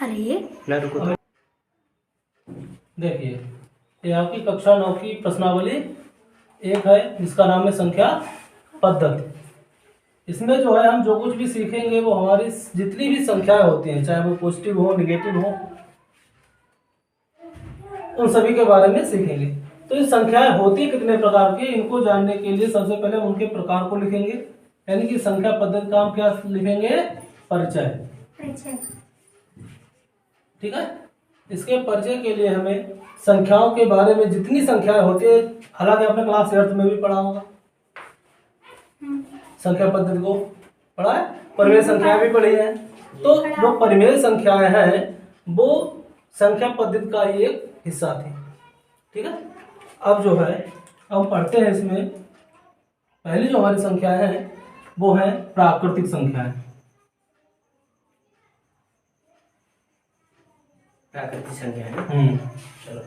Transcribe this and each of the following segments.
अरे ना रुको तो। देखिए, ये आपकी कक्षा 9 की प्रश्नावली एक है जिसका नाम है संख्या पद्धति। इसमें जो है हम जो कुछ भी सीखेंगे वो हमारी जितनी भी संख्याएं होती हैं, चाहे वो पॉजिटिव हो निगेटिव हो, उन सभी के बारे में सीखेंगे। तो ये संख्याएं होती कितने प्रकार की, इनको जानने के लिए सबसे पहले हम उनके प्रकार को लिखेंगे, यानी कि संख्या पद्धति का हम क्या लिखेंगे, परिचय। ठीक है। इसके परिचय के लिए हमें संख्याओं के बारे में जितनी संख्याएं होती है, हालांकि आपने क्लास 8 में भी पढ़ा होगा, संख्या पद्धति को पढ़ा है, परिमेय संख्याएं भी पढ़ी है। तो जो परिमेय संख्याएं हैं वो संख्या पद्धति का ही एक हिस्सा थी। ठीक है। अब जो है हम पढ़ते हैं, इसमें पहली जो हमारी संख्याएं हैं वो है प्राकृतिक संख्याएं। प्राकृतिक संख्या है। चलो,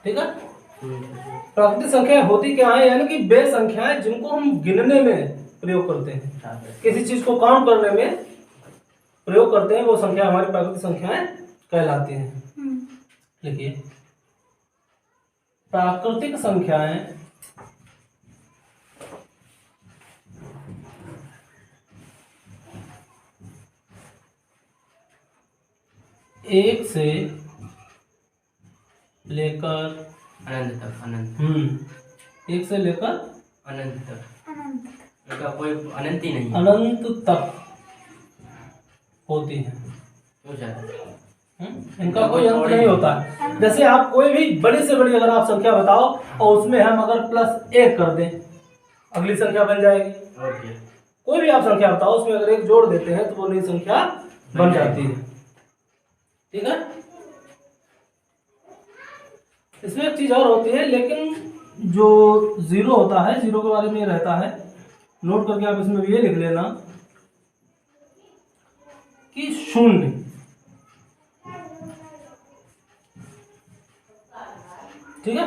ठीक है। प्राकृतिक संख्याएं होती क्या है, यानी कि वे संख्याएं जिनको हम गिनने में प्रयोग करते हैं, किसी चीज को काउंट करने में प्रयोग करते हैं, वो संख्या हमारी प्राकृतिक संख्याएं कहलाती हैं। देखिए, प्राकृतिक संख्याएं एक से लेकर अनंत तक। अनंत। एक से लेकर अनंत तक। इनका कोई अनंत ही नहीं। अनंत तक होती है। क्यों जाता? इनका कोई अंत नहीं होता है। जैसे आप कोई भी बड़ी से बड़ी अगर आप संख्या बताओ और उसमें हम अगर +1 कर दें, अगली संख्या बन जाएगी। और क्या? कोई भी आप संख्या बताओ, उसमें अगर 1 जोड़ देते हैं तो वो नई संख्या बन जाती है। ठीक है। इसमें एक चीज और होती है, लेकिन जो 0 होता है, 0 के बारे में ये रहता है, नोट करके आप इसमें ये लिख लेना कि 0। ठीक है।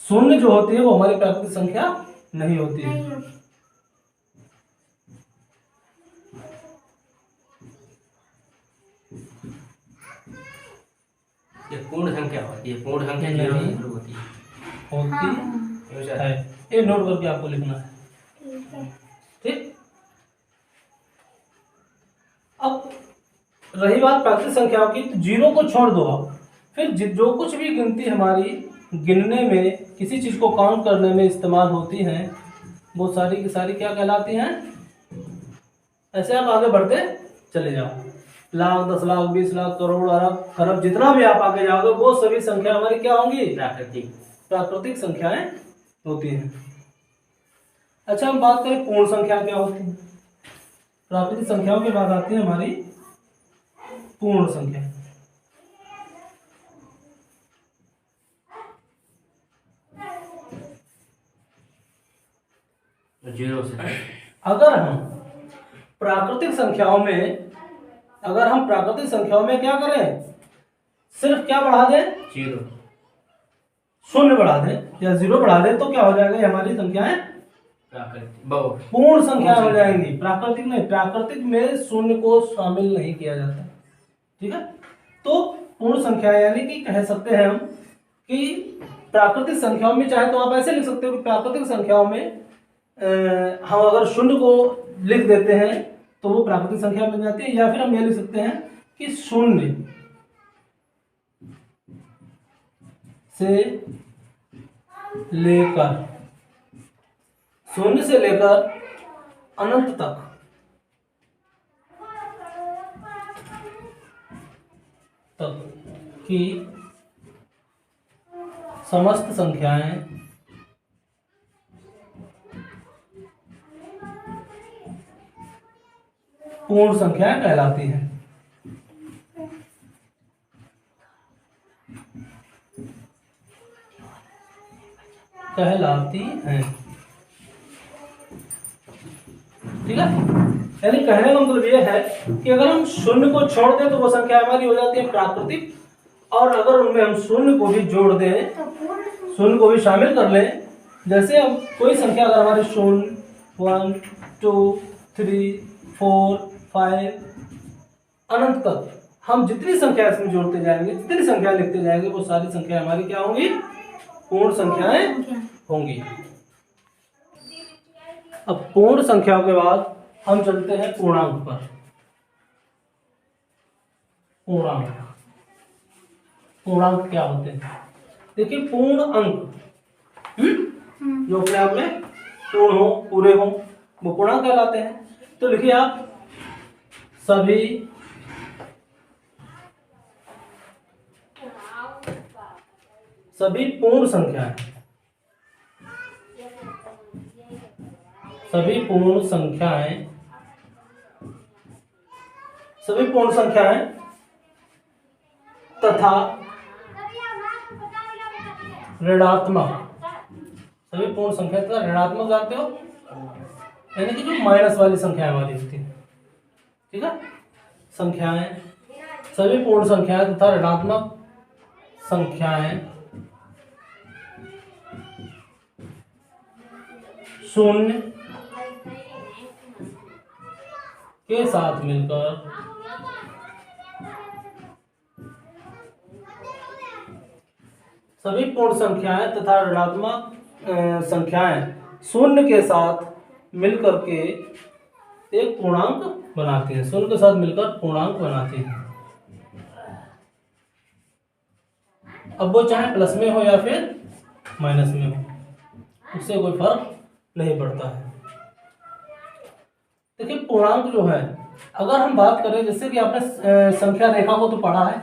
0 जो होती है वो हमारी प्राकृतिक संख्या नहीं होती है। ये पूर्ण संख्या होती है। पूर्ण संख्या नहीं। 0 से शुरू होती है। क्यों जाता? है। ये नोट करके आपको लिखना है। ठीक। अब रही बात प्राकृतिक संख्याओं की, तो 0 को छोड़ दो आप, फिर जो कुछ भी गिनती हमारी गिनने में, किसी चीज को काउंट करने में इस्तेमाल होती हैं, वो सारी की सारी क्या कहलाती हैं। ऐसे आप आगे बढ़ते चले जाओ, लाख, 10 लाख, 20 लाख, करोड़, अरब, खरब, जितना भी आप आगे जाओगे वो सभी संख्या हमारी क्या होंगी, प्राकृतिक संख्याएं होती हैं। अच्छा, हम बात करें पूर्ण संख्या क्या होती है। प्राकृतिक संख्याओं के बाद आती है हमारी पूर्ण संख्या। जीरो से अगर हम प्राकृतिक संख्याओं में क्या करें, सिर्फ क्या बढ़ा दें, 0 बढ़ा दें या 0 बढ़ा दें, तो क्या हो जाएगा, ये हमारी संख्याएं पूर्ण संख्या हो जाएंगी। प्राकृतिक नहीं, प्राकृतिक में 0 को शामिल नहीं किया जाता। ठीक है। तो पूर्ण संख्या यानी कि कह सकते हैं हम कि प्राकृतिक संख्याओं में, चाहे तो आप ऐसे लिख सकते हो कि प्राकृतिक संख्याओं में हम अगर 0 को लिख देते हैं तो वो प्राकृतिक संख्या बन जाती है, या फिर हम ये लिख सकते हैं कि 0 से लेकर अनंत तक की समस्त संख्याएं पूर्ण संख्याएं कहलाती हैं। ठीक है। यानी कहने का मतलब ये है कि अगर हम 0 को छोड़ दें तो वो संख्या हमारी हो जाती है प्राकृतिक, और अगर उनमें हम 0 को भी जोड़ दें, 0 को भी शामिल कर लें, जैसे अब कोई संख्या अगर हमारी 0, 1 2 3 4 5 अनंत तक हम जितनी संख्या इसमें जोड़ते जाएंगे, जितनी संख्या लिखते जाएंगे, वो सारी संख्या हमारी क्या होंगी? पूर्ण संख्याएं होंगी। अब पूर्ण संख्याओं के बाद हम चलते हैं पूर्णांक पर। पूर्णांक क्या होते हैं? देखिए, पूर्ण अंक जो अपने आप में पूर्ण हो, पूरे हो, वो पूर्णांक कहलाते हैं। तो लिखिए आप, सभी पूर्ण संख्याएं, सभी पूर्ण संख्याएं तथा ऋणात्मक, सभी पूर्ण संख्या तथा ऋणात्मक, जानते हो, यानी कि जो माइनस वाली संख्याएं वाली होती है, ठीक है, संख्याएं, सभी पूर्ण संख्याएं तथा ऋणात्मक संख्याएं शून्य के साथ मिलकर सभी पूर्ण संख्याएं तथा ऋणात्मक संख्याएं शून्य के साथ मिलकर के एक पूर्णांक बनाती हैं, शून्य के साथ मिलकर पूर्णांक बनाती हैं। अब वो चाहे प्लस में हो या फिर माइनस में हो, उससे कोई फर्क नहीं पड़ता है। देखिए, पूर्णांक जो है, अगर हम बात करें, जैसे कि आपने संख्या रेखा को तो पढ़ा है,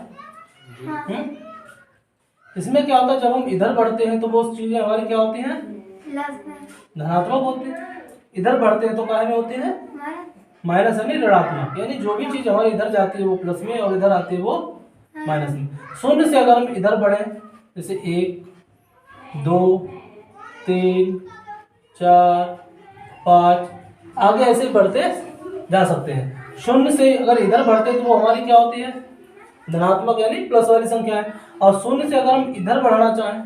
इसमें क्या होता है, जब हम इधर बढ़ते हैं तो वो चीजें हमारी क्या होती हैं? धनात्मक होती है। इधर बढ़ते हैं तो क्या में होती है? माइनस, यानी ऋणात्मक। यानी जो भी चीज हमारी इधर जाती है वो प्लस में, और इधर आती है वो माइनस में। शून्य से अगर हम इधर बढ़े, जैसे 1 2 3 4 5, आगे ऐसे बढ़ते जा सकते हैं। शून्य से अगर इधर बढ़ते तो वो हमारी क्या होती है? धनात्मक, यानी प्लस वाली संख्या है। और शून्य से अगर हम इधर बढ़ाना चाहें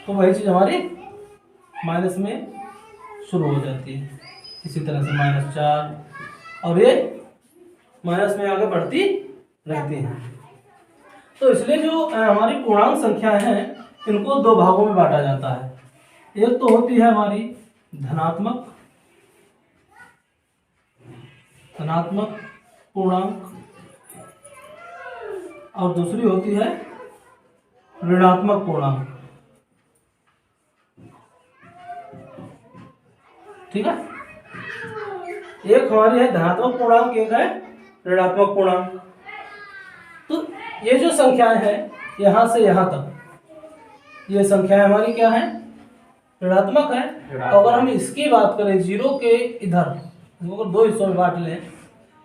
तो वही चीज हमारी माइनस में शुरू हो जाती है। इसी तरह से -4, और ये माइनस में आगे बढ़ती रहती है। तो इसलिए जो हमारी पूर्णांक संख्याएं हैं, इनको दो भागों में बांटा जाता है। एक तो होती है हमारी धनात्मक पूर्णांक, और दूसरी होती है ऋणात्मक पूर्णांक। ठीक है, एक हमारी है धनात्मक पूर्णांक, एक है ऋणात्मक पूर्णांक। तो ये जो संख्याएं हैं, यहां से यहां तक, ये संख्याएं हमारी क्या है? ऋणात्मक है। अगर हम इसकी बात करें, जीरो के इधर, अगर दो हिस्सों में बांट लें,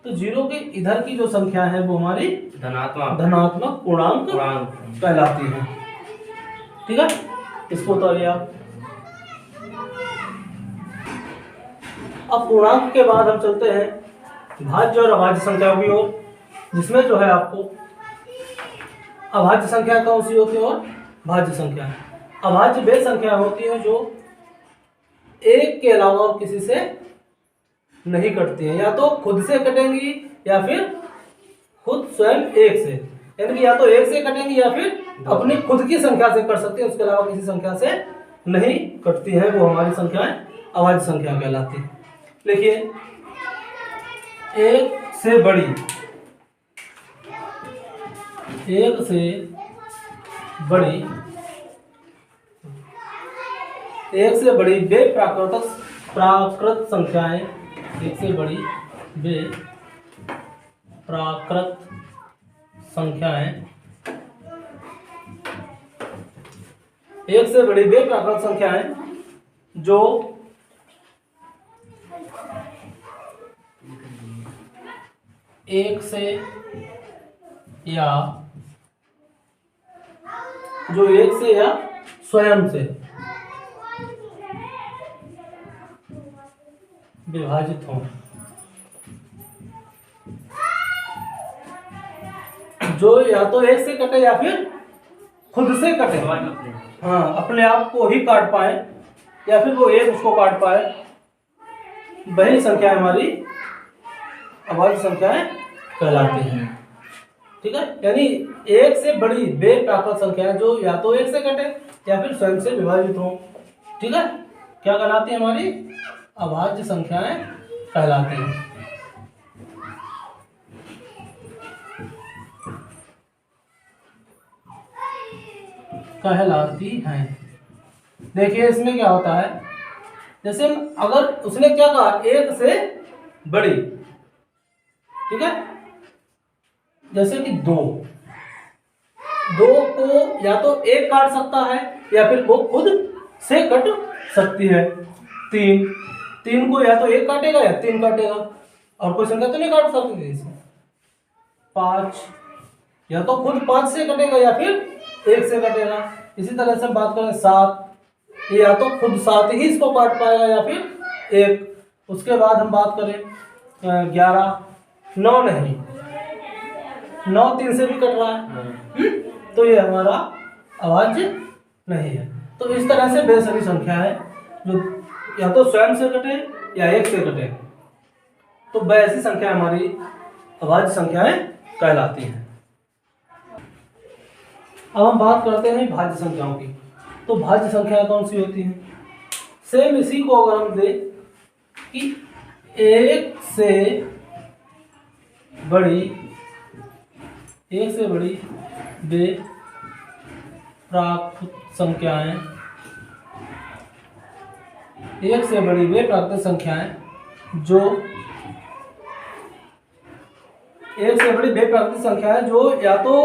तो जीरो के इधर की जो संख्या है वो हमारी धनात्मक पूर्णांक कहलाती है। ठीक है, इसको उतारिए आप। अब पूर्णांक के बाद हम चलते हैं भाज्य और अभाज्य संख्याओं की ओर, जिसमें जो है आपको अभाज्य संख्या कौन सी होती है और भाज्य संख्या। अभाज्य वे संख्या होती है जो एक के अलावा और किसी से नहीं कटती है, या तो खुद से कटेंगी या फिर खुद स्वयं एक से, यानी कि या तो एक से कटेंगी या फिर अपनी खुद की संख्या से कट सकती है, उसके अलावा किसी संख्या से नहीं कटती है, वो हमारी संख्याएं अभाज्य संख्या कहलाती है। लिखिए, एक से बड़ी वे प्राकृत संख्याएं, एक से बड़ी वे प्राकृत संख्याएं, एक से बड़ी वे प्राकृत संख्याएं जो एक से या स्वयं से विभाजित हो, जो या तो एक से कटे या फिर खुद से कटे, हाँ, अपने आप को ही काट पाए, या फिर वो एक उसको काट पाए, वही संख्या हमारी अभाज्य संख्याएं कहलाती हैं। ठीक है, यानी एक से बड़ी वे प्राकृत संख्याएं जो या तो एक से कटे या फिर स्वयं से विभाजित हो। ठीक है, क्या कहलाती है? हमारी अभाज्य संख्याएं कहलाती हैं। कहलाती हैं। देखिए इसमें क्या होता है, जैसे अगर उसने क्या कहा, एक से बड़ी, ठीक है, जैसे कि दो को या तो एक काट सकता है या फिर वो खुद से कट सकती है। तीन को या तो एक काटेगा या तीन काटेगा, और कोई संख्या तो नहीं काट सकती इसमें। 5 या तो खुद 5 से कटेगा या फिर 1 से कटेगा। इसी तरह से बात करें 7, ये या तो खुद 7 ही इसको काट पाएगा या फिर 1। उसके बाद हम बात करें 11, 9 नहीं, 9 3 से भी कट रहा है। तो ये हमारा अभाज्य नहीं है। तो इस तरह से वे सभी संख्या है जो या तो स्वयं से कटे या 1 से कटे, तो वह ऐसी संख्या हमारी अभाज्य संख्याएं कहलाती हैं। अब हम बात करते हैं भाज्य संख्याओं की। तो भाज्य संख्याएं कौन सी होती हैं? सेम इसी को अगर हम दें कि 1 से बड़ी वे प्राकृत संख्याएं, 1 से बड़ी वे प्राकृत संख्याएं जो 1 से बड़ी वे प्राकृत संख्याएं जो या तो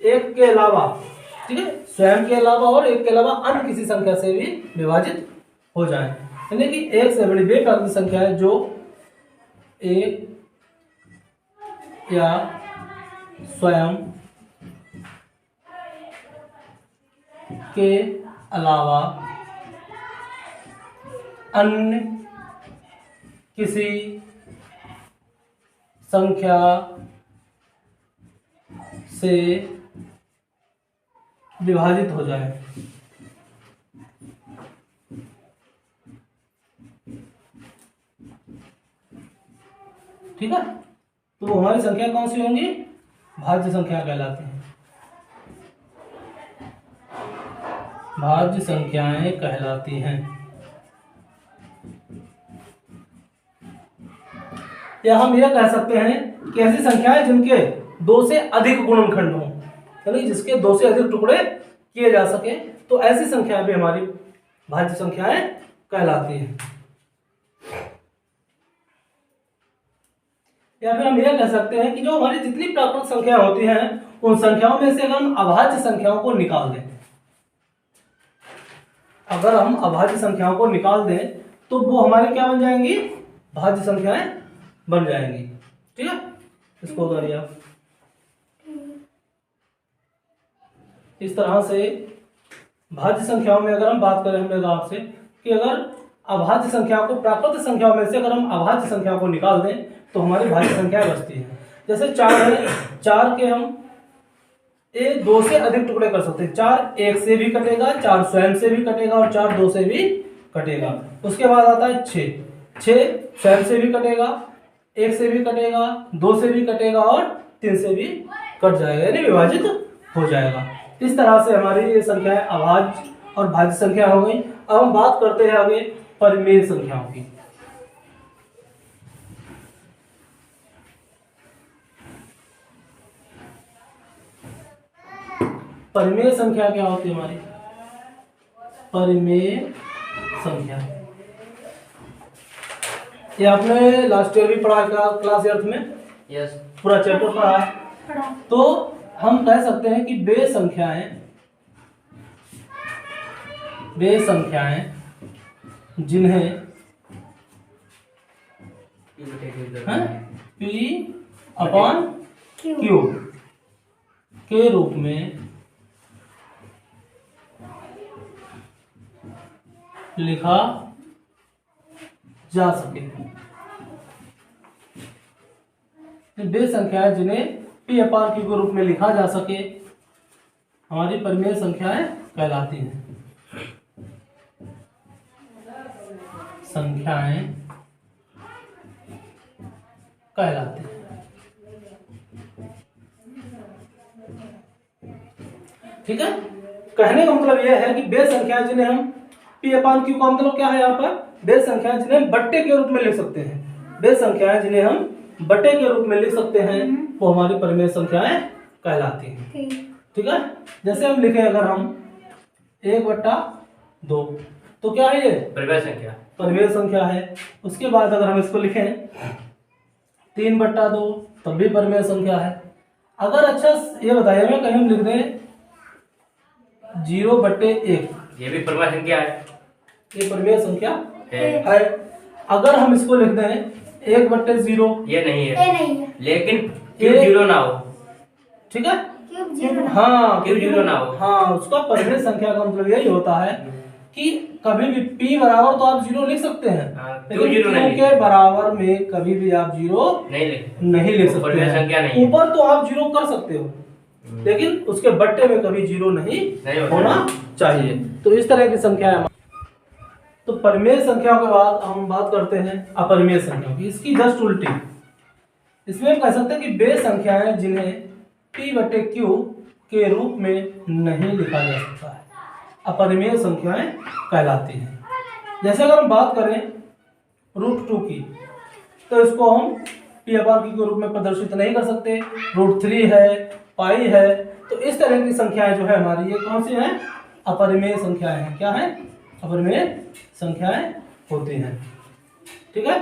एक के अलावा, ठीक है, स्वयं के अलावा और एक के अलावा अन्य किसी संख्या से भी विभाजित हो जाए। यानी कि 1 से बड़ी वे प्राकृत संख्याएं जो एक या स्वयं के अलावा अन्य किसी संख्या से विभाजित हो जाए। ठीक है, तो हमारी संख्या कौन सी होंगी? भाज्य संख्या कहलाती हैं। भाज्य संख्याएं कहलाती हैं। या हम यह कह सकते हैं कि ऐसी संख्याएं जिनके 2 से अधिक गुणनखंड हों, यानी जिसके 2 से अधिक टुकड़े किए जा सके, तो ऐसी संख्या भी हमारी भाज्य संख्याएं कहलाती हैं। या फिर हम यह कह सकते हैं कि जो हमारी जितनी प्राकृत संख्या होती हैं उन संख्याओं में से अगर हम अभाज्य संख्याओं को निकाल दें, अगर हम अभाज्य संख्याओं को निकाल दें तो वो हमारे क्या बन जाएंगी? भाज्य संख्याएं बन जाएंगी। ठीक है, इसको उतारिए आप। इस तरह से भाज्य संख्याओं में अगर हम बात करें हमने कहा आपसे कि अगर अभाज्य संख्याओं को प्राकृत संख्याओं में से अगर हम अभाज्य संख्याओं को निकाल दें तो हमारी भाज्य संख्या बचती है। जैसे 4 है, 4 के हम 2 से अधिक टुकड़े कर सकते हैं। 4 1 से भी कटेगा, 4 स्वयं से भी कटेगा और 4 2 से भी कटेगा। उसके बाद आता है 6 स्वयं से भी कटेगा, 1 से भी कटेगा, 2 से भी कटेगा और 3 से भी कट जाएगा, यानी विभाजित हो जाएगा। इस तरह से हमारी ये संख्याएं अभाज्य और भाज्य संख्या हो गई। अब हम बात करते हैं आगे परिमेय संख्याओं की। परिमेय संख्या क्या होती है हमारी? परिमेय संख्या ये आपने लास्ट ईयर भी पढ़ा क्लास 8 में। यस, पूरा चैप्टर पढ़ा है। तो हम कह सकते हैं कि वे संख्याएं जिन्हें P अपॉन Q के रूप में लिखा जा सके, वे संख्याएं जिन्हें P अपॉन Q के रूप में लिखा जा सके हमारी परिमेय संख्याएं कहलाती हैं। संख्याएं कहलाती हैं। ठीक है, कहने का मतलब यह है कि बेस संख्याएं जिन्हें हम पी अपान क्यू का मतलब क्या है, यहाँ पर बेस संख्याएं जिन्हें हम बट्टे के रूप में लिख सकते हैं। बेस संख्याएं जिन्हें हम बट्टे के रूप में लिख सकते हैं वो हमारी परिमेय संख्याएं कहलाती हैं। ठीक है, जैसे हम लिखें अगर हम 1/2 तो क्या है ये परिमेय संख्या, परिमेय संख्या है। उसके बाद अगर हम इसको लिखें 3/2 तब भी परिमेय संख्या है। अगर अच्छा ये बताइए हमें कहीं हम लिख दें 0/1, ये भी परिमेय संख्या है, ये परिमेय संख्या है। अगर हम इसको लिख दें 1/0, ये नहीं ये है, नहीं है। लेकिन क्यूब जीरो ना हो। ठीक है, क्यूब जीरो ना। हाँ क्यूब जीरो ना हो। हाँ, उसका परिमेय संख्या का मतलब यही होता है कि कभी भी p बराबर तो आप 0 लिख सकते हैं, हाँ, लेकिन क्यों जीरो नहीं q के बराबर में कभी भी आप 0 नहीं लिख सकते परिमेय संख्या नहीं हैं। है। ऊपर तो आप 0 कर सकते हो, लेकिन उसके बट्टे में कभी 0 नहीं होना चाहिए। तो इस तरह की संख्या है। तो परिमेय संख्या के बाद हम बात करते हैं अपरिमेय संख्या की। इसकी जस्ट उल्टी, इसमें हम कह सकते हैं कि बेस संख्याएं जिन्हें p/q के रूप में नहीं लिखा जा सकता है अपरिमेय संख्याएं कहलाती हैं। जैसे अगर हम बात करें √2 की, तो इसको हम p/q के रूप में प्रदर्शित नहीं कर सकते। √3 है, पाई है, तो इस तरह की संख्याएं जो है हमारी ये कौन सी हैं, अपरिमेय संख्याएं हैं। क्या है, अपरिमेय संख्याएं होती हैं। ठीक है।